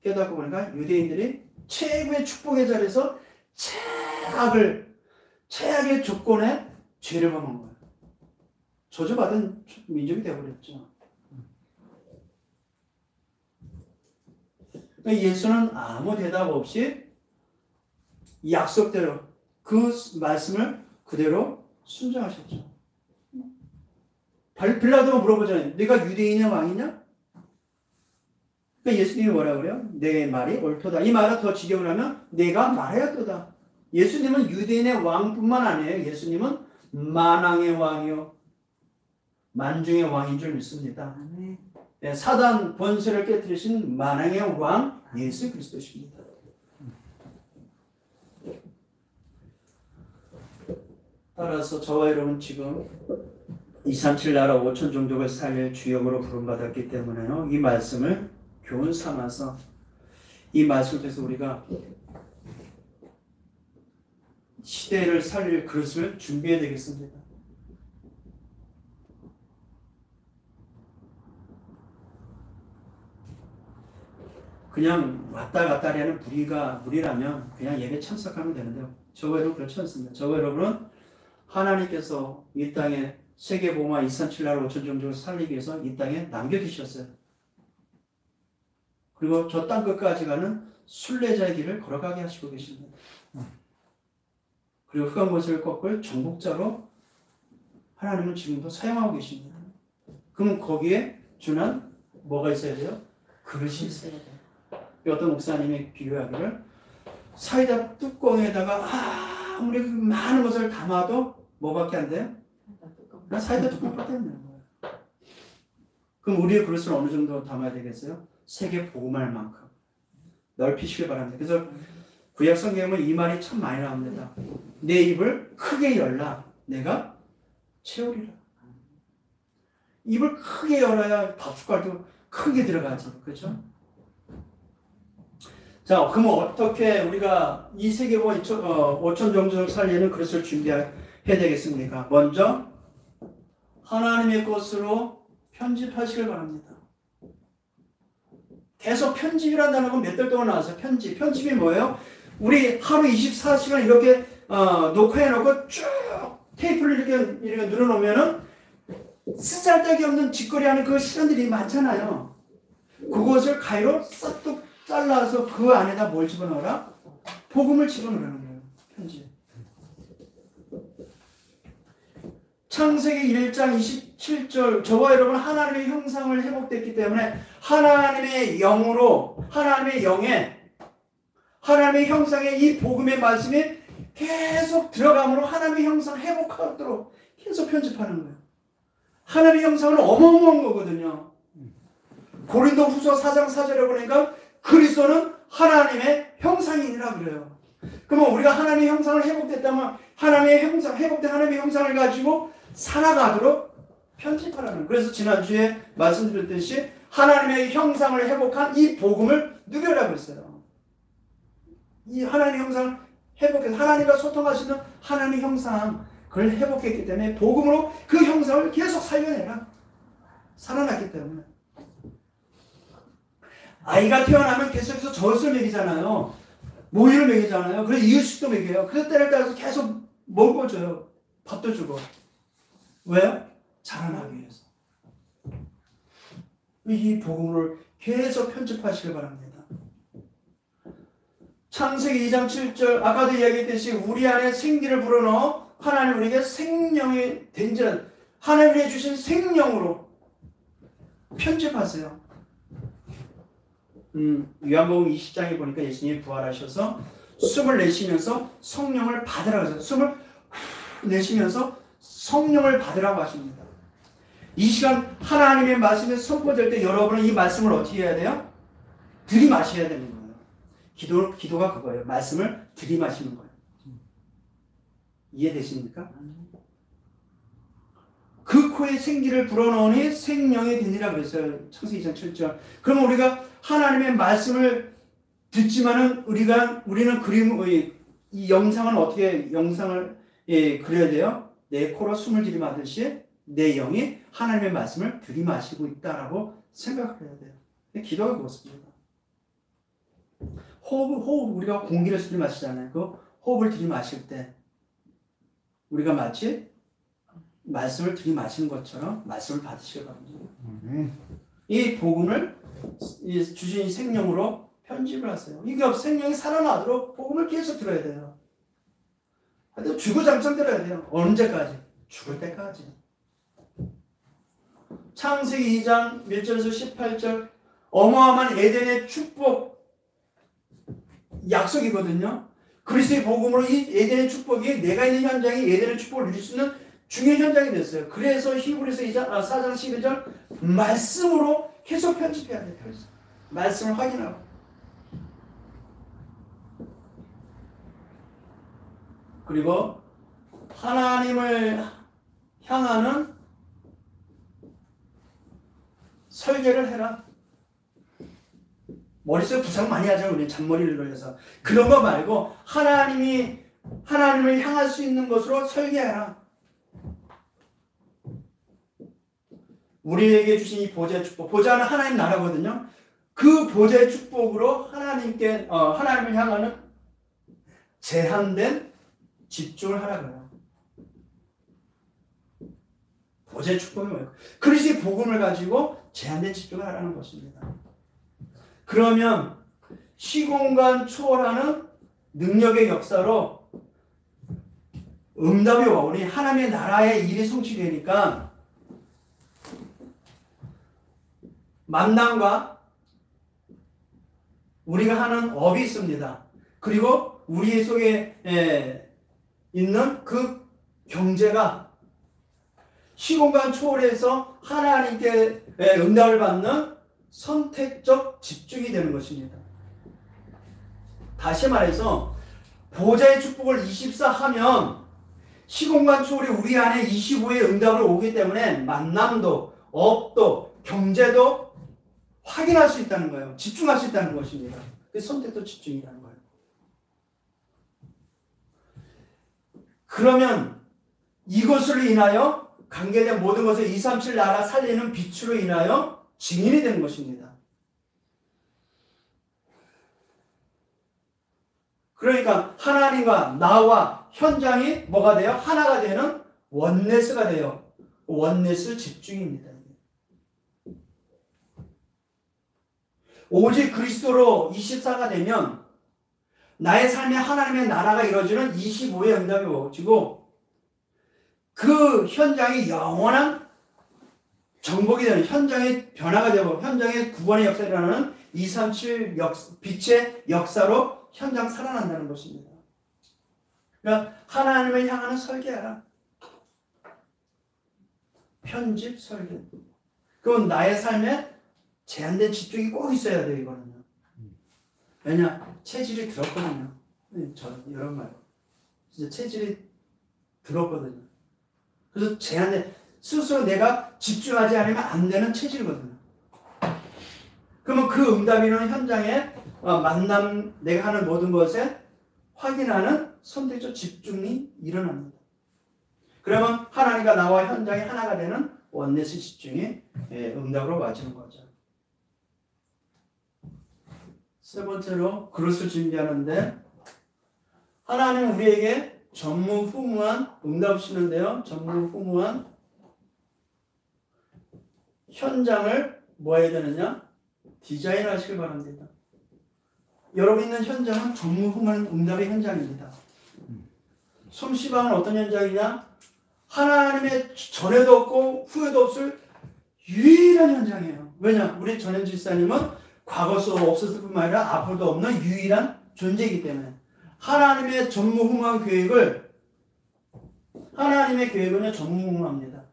Speaker 1: 깨닫고 보니까 유대인들이 최고의 축복의 자리에서 최악의 조건에 죄를 범한 거예요. 저주받은 민족이 되어버렸죠. 예수는 아무 대답 없이 약속대로 그 말씀을 그대로 순종하셨죠. 빌라도가 물어보잖아요. 네가 유대인의 왕이냐? 그러니까 예수님이 뭐라 그래요? 내 말이 옳도다. 이 말을 더 직역을 하면 내가 말하였도다. 예수님은 유대인의 왕뿐만 아니에요. 예수님은 만왕의 왕이요 만중의 왕인 줄 믿습니다. 네, 사단 권세를 깨뜨리신 만왕의 왕 예수 그리스도십니다. 따라서 저와 여러분 지금 237 나라 5천 종족을 살릴 주역으로 부름받았기 때문에요. 이 말씀을 교훈 삼아서 이 말씀을 통해서 우리가 시대를 살릴 그릇을 준비해야 되겠습니다. 그냥 왔다 갔다 하는 무리라면 그냥 예배 참석하면 되는데요. 저와 여러분 그렇지 않습니다. 저와 여러분은 하나님께서 이 땅에 세계복음화 237 나라 5천 종족을 살리기 위해서 이 땅에 남겨두셨어요. 그리고 저 땅 끝까지 가는 순례자의 길을 걸어가게 하시고 계십니다. 그리고 흑암 권세를 꺾을 정복자로 하나님은 지금도 사용하고 계십니다. 그럼 거기에 준한 뭐가 있어야 돼요? 그릇이 있어야 돼요. 어떤 목사님이 비유하기를 사이다 뚜껑에다가 아무리 많은 것을 담아도 뭐밖에 안 돼요? 사이다 뚜껑밖에 안 되는 거예요. 그럼 우리의 그릇을 어느 정도 담아야 되겠어요? 세계 복음할 만큼 넓히시길 바랍니다. 그래서 구약 성경에는 이 말이 참 많이 나옵니다. 내 입을 크게 열라 내가 채우리라. 입을 크게 열어야 밥숟갈도 크게 들어가지. 그렇죠? 자, 그러면 어떻게 우리가 이 세계와 5천 종족을 살리는 그릇을 준비해야 되겠습니까? 먼저 하나님의 것으로 편집하시길 바랍니다. 계속 편집이라는 단어가 몇 달 동안 나왔어요. 편집이 뭐예요? 우리 하루 24시간 이렇게 녹화해놓고 쭉 테이프를 이렇게 눌러놓으면은 쓰잘데기 없는 짓거리하는 그 시간들이 많잖아요. 그것을 가위로 싹둑 잘라서 그 안에다 뭘 집어넣어라? 복음을 집어넣으라는 거예요. 편집. 창세기 1장 27절 저와 여러분 하나님의 형상을 회복됐기 때문에 하나님의 영으로 하나님의 영에 하나님의 형상에 이 복음의 말씀이 계속 들어감으로 하나님의 형상을 회복하도록 계속 편집하는 거예요. 하나님의 형상은 어마어마한 거거든요. 고린도 후서 4장 4절에 보니까 그리스도는 하나님의 형상이니라 그래요. 그러면 우리가 하나님의 형상을 회복된 하나님의 형상을 가지고 살아가도록 편집하라는 거예요. 그래서 지난주에 말씀드렸듯이 하나님의 형상을 회복한 이 복음을 누려라고 했어요. 이 하나님의 형상을 회복해서 하나님과 소통하시는 하나님의 형상 그걸 회복했기 때문에 복음으로 그 형상을 계속 살려내라. 살아났기 때문에. 아이가 태어나면 계속해서 젖을 먹이잖아요. 모유를 먹이잖아요. 그래서 이유식도 먹여요. 그래서 때를 따라서 계속 먹어줘요. 밥도 주고. 왜요? 자라나기 위해서. 이 복음을 계속 편집하시길 바랍니다. 창세기 2장 7절 아까도 이야기했듯이 우리 안에 생기를 불어넣어 하나님 우리에게 생명이 된지는 하나님이 주신 생명으로 편집하세요. 요한복음 20장에 보니까 예수님이 부활하셔서 숨을 내쉬면서 성령을 받으라고 하세요. 숨을 내쉬면서 성령을 받으라고 하십니다. 이 시간 하나님의 말씀에 선포될 때 여러분은 이 말씀을 어떻게 해야 돼요? 들이마셔야 되는 거예요. 기도가 그거예요. 말씀을 들이마시는 거예요. 이해되십니까? 그 코에 생기를 불어넣으니 생명이 되니라 그랬어요. 창세기 2장 7절. 그러면 우리가 하나님의 말씀을 듣지만은 우리는 이 영상은 어떻게 영상을 그려야 돼요? 내 코로 숨을 들이마듯이 내 영이 하나님의 말씀을 들이마시고 있다라고 생각을 해야 돼요. 기도가 그렇습니다. 호흡 우리가 공기를 들이마시잖아요. 그 호흡을 들이마실 때 우리가 마치 말씀을 들이마시는 것처럼 말씀을 받으시길 바랍니다. 이 복음을 주신 이 생명으로 편집을 하세요. 이게 생명이 살아나도록 복음을 계속 들어야 돼요. 주구장창 들어야 돼요. 언제까지? 죽을 때까지. 창세기 2장 1절에서 18절 어마어마한 에덴의 축복 약속이거든요. 그리스도의 복음으로 이 에덴의 축복이 내가 있는 현장이 에덴의 축복을 누릴 수 있는 중요한 현장이 됐어요. 그래서 히브리서 4장 12절 말씀으로 계속 편집해야 돼요. 말씀을 확인하고. 그리고 하나님을 향하는 설계를 해라. 머릿속에 부상 많이 하잖아요. 우리 잔머리를 돌려서. 그런 거 말고 하나님을 향할 수 있는 것으로 설계해라. 우리에게 주신 이 보좌의 축복. 보좌는 하나님 나라거든요. 그 보좌의 축복으로 하나님을 향하는 제한된 집중을 하라고요. 보좌의 축복이 뭐예요? 그리스도의 복음을 가지고 제한된 집중을 하라는 것입니다. 그러면 시공간 초월하는 능력의 역사로 응답이 오니 하나님의 나라의 일이 성취되니까 만남과 우리가 하는 업이 있습니다. 그리고 우리 속에 있는 그 경제가 시공간 초월해서 하나님께 응답을 받는 선택적 집중이 되는 것입니다. 다시 말해서 보좌의 축복을 24 하면 시공간 초월이 우리 안에 25의 응답을 오기 때문에 만남도 업도 경제도 확인할 수 있다는 거예요. 집중할 수 있다는 것입니다. 그 선택적 집중이라는 거예요. 그러면 이것으로 인하여 관계된 모든 것을 237 나라 살리는 빛으로 인하여 증인이 되는 것입니다. 그러니까 하나님과 나와 현장이 뭐가 돼요? 하나가 되는 원네스가 돼요. 원네스 집중입니다. 오직 그리스도로 24가 되면 나의 삶에 하나님의 나라가 이루어지는 25의 응답이 오지고 그 현장이 영원한 정복이 되는 현장의 변화가 되고 현장의 구원의 역사가 일어나는 237 빛의 역사로 현장 살아난다는 것입니다. 그러니까 하나님을 향하는 설계하라. 편집 설계. 그건 나의 삶에 제한된 집중이 꼭 있어야 돼요. 이거는요. 왜냐? 체질이 들었거든요. 저는 이런 말. 진짜 체질이 들었거든요. 그래서 제한된 스스로 내가 집중하지 않으면 안 되는 체질이거든요. 그러면 그 응답이 있는 현장에 만남 내가 하는 모든 것에 확인하는 선택적 집중이 일어납니다. 그러면 하나님과 나와 현장이 하나가 되는 원네스 집중이 응답으로 와지는 거죠. 세 번째로 그릇을 준비하는데 하나님은 우리에게 전무후무한 응답을 주시는데요. 전무후무한 현장을 뭐 해야 되느냐? 디자인하시길 바랍니다. 여러분 있는 현장은 전무후무한 응답의 현장입니다. 솜씨방은 어떤 현장이냐? 하나님의 전에도 없고 후에도 없을 유일한 현장이에요. 왜냐? 우리 전현주 집사님은 과거 속 없었을 뿐만 아니라 앞으로도 없는 유일한 존재이기 때문에 하나님의 전무후무한 계획을 하나님의 계획은 전무후무합니다.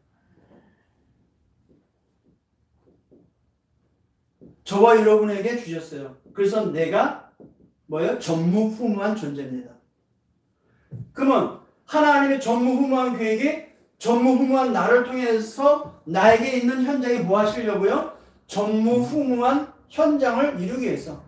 Speaker 1: 저와 여러분에게 주셨어요. 그래서 내가 뭐예요? 전무후무한 존재입니다. 그러면 하나님의 전무후무한 계획이 전무후무한 나를 통해서 나에게 있는 현장에 뭐 하시려고요? 전무후무한 현장을 이루기 위해서.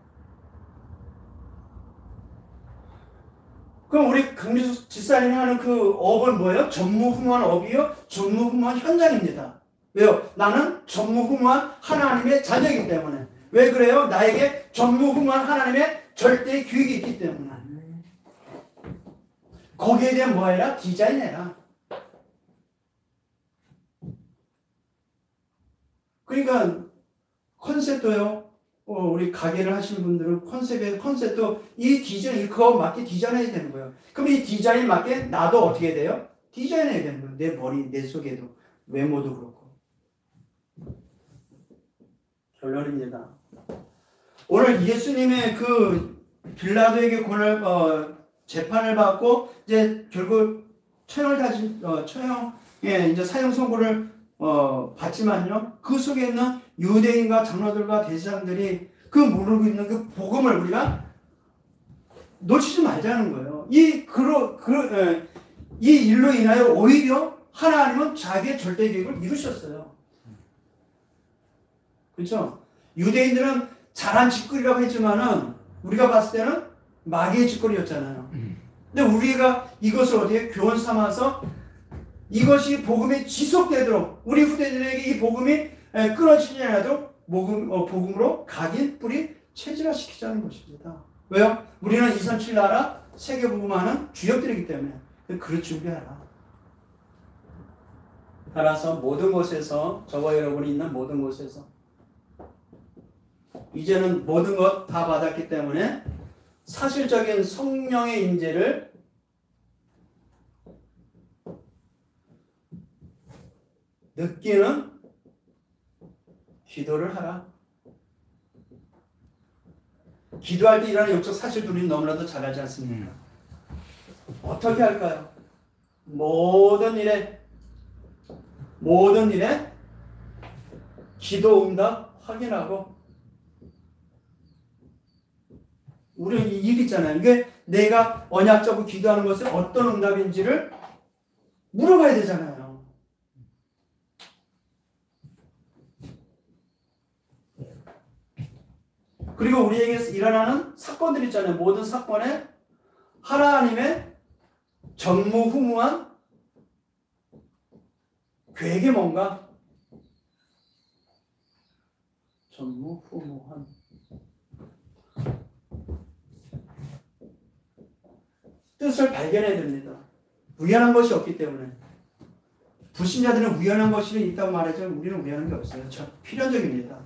Speaker 1: 그럼 우리 강미수 집사님이 하는 그 업은 뭐예요? 전무후무한 업이요? 전무후무한 현장입니다. 왜요? 나는 전무후무한 하나님의 자녀이기 때문에. 왜 그래요? 나에게 전무후무한 하나님의 절대 계획이 있기 때문에. 거기에 대한 뭐 해라? 디자인해라. 그러니까 컨셉도요. 우리 가게를 하시는 분들은 컨셉도 이 디자인, 그거 맞게 디자인해야 되는 거예요. 그럼 이 디자인 맞게 나도 어떻게 돼요? 디자인해야 되는 거예요. 내 머리, 내 속에도. 외모도 그렇고. 결론입니다. 오늘 예수님의 그 빌라도에게 재판을 받고 이제 결국 처형에 이제 사형 선고를 받지만요. 그 속에 있는 유대인과 장로들과 대제사장들이 그 모르고 있는 그 복음을 우리가 놓치지 말자는 거예요. 이 일로 인하여 오히려 하나님은 자기의 절대 계획을 이루셨어요. 그렇죠? 유대인들은 잘한 짓거리라고 했지만은 우리가 봤을 때는 마귀의 짓거리였잖아요. 근데 우리가 이것을 어떻게 교훈 삼아서 이것이 복음이 지속되도록 우리 후대들에게 이 복음이 끊어지지 않도록 복음으로 각인 뿌리 체질화시키자는 것입니다. 왜요? 우리는 237 나라 세계 복음하는 주역들이기 때문에 그릇 준비하라. 따라서 모든 곳에서 저와 여러분이 있는 모든 곳에서 이제는 모든 것 다 받았기 때문에 사실적인 성령의 임재를 느끼는 기도를 하라. 기도할 때 일어나는 영적 사실도 우리는 너무나도 잘 알지 않습니까? 어떻게 할까요? 모든 일에 기도 응답 확인하고, 우리는 이 일 있잖아요. 이게 내가 언약적으로 기도하는 것은 어떤 응답인지를 물어봐야 되잖아요. 그리고 우리에게 일어나는 사건들 있잖아요. 모든 사건에 하나님의 전무후무한 계획이 뭔가? 전무후무한 뜻을 발견해야 됩니다. 우연한 것이 없기 때문에. 불신자들은 우연한 것이 있다고 말하지만 우리는 우연한 게 없어요. 필연적입니다.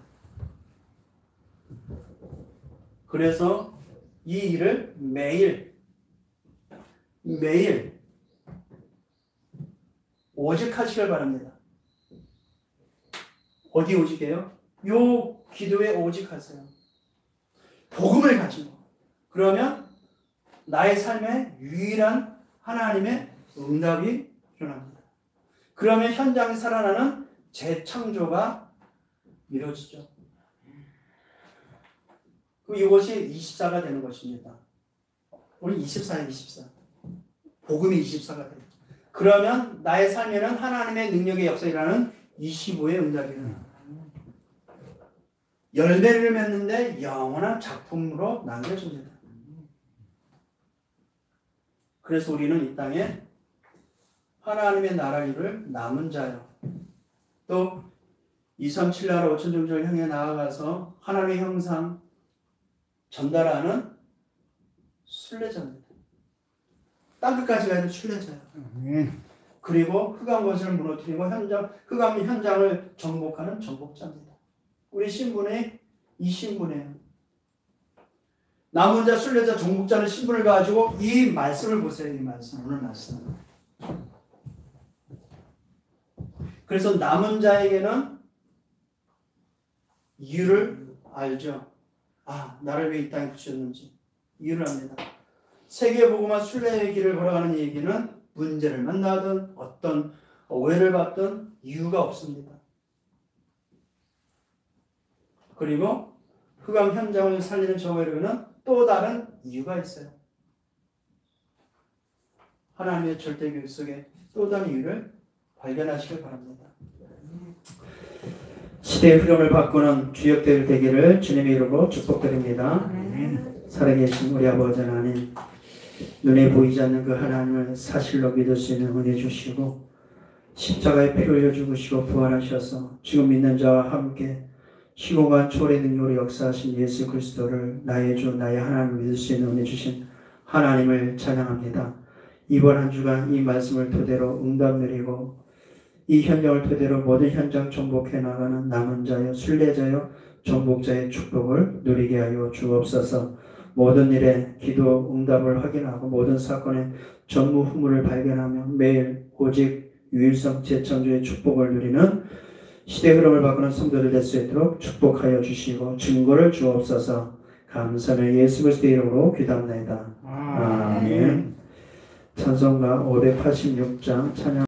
Speaker 1: 그래서 이 일을 매일 오직 하시길 바랍니다. 어디 오직이에요? 요 기도에 오직 하세요. 복음을 가지고. 그러면 나의 삶에 유일한 하나님의 응답이 일어납니다. 그러면 현장에 살아나는 재창조가 이루어지죠. 그럼 이것이 24가 되는 것입니다. 우리 24에 24. 복음이 24가 돼요. 그러면 나의 삶에는 하나님의 능력의 역사이라는 25의 응답이 일어납니다. 열매를 맺는데 영원한 작품으로 남겨집니다. 그래서 우리는 이 땅에 하나님의 나라를 이룰 남은 자요. 또 237 나라 5천 종족을 향해 나아가서 하나님의 형상 전달하는 순례자입니다. 땅끝까지 가는 순례자요. 그리고 흑암 권세를 무너뜨리고 흑암 현장을 정복하는 정복자입니다. 우리 신분이 이 신분이에요. 남은 자, 순례자, 정복자는 신분을 가지고 이 말씀을 보세요. 이 말씀, 오늘 말씀. 그래서 남은 자에게는 이유를 알죠. 아, 나를 왜 이 땅에 붙였는지 이유를 압니다. 세계복음화 순례의 길을 걸어가는 얘기는 문제를 만나든 어떤 오해를 받든 이유가 없습니다. 그리고 흑암 현장을 살리는 저에게는 또 다른 이유가 있어요. 하나님의 절대 교육 속에 또 다른 이유를 발견하시길 바랍니다. 시대의 흐름을 바꾸는 주역들 되기를 주님의 이름으로 축복드립니다. 살아계신 우리 아버지 하나님, 눈에 보이지 않는 그 하나님을 사실로 믿을 수 있는 은혜 주시고 십자가에 피 흘려 죽으시고 부활하셔서 지금 믿는 자와 함께 시공간 초월의 능력으로 역사하신 예수 그리스도를 나의 주 나의 하나님을 믿을 수 있는 은혜 주신 하나님을 찬양합니다. 이번 한 주간 이 말씀을 토대로 응답 누리고 이 현장을 토대로 모든 현장 정복해 나가는 남은 자여 순례자여 정복자의 축복을 누리게 하여 주옵소서. 모든 일에 기도 응답을 확인하고 모든 사건의 전무후무를 발견하며 매일 오직 유일성 재창조의 축복을 누리는 시대 흐름을 바꾸는 성도들 될 수 있도록 축복하여 주시고 증거를 주옵소서. 감사하며 예수 그리스도의 이름으로 기도합니다. 아멘. 찬송가 586장 찬양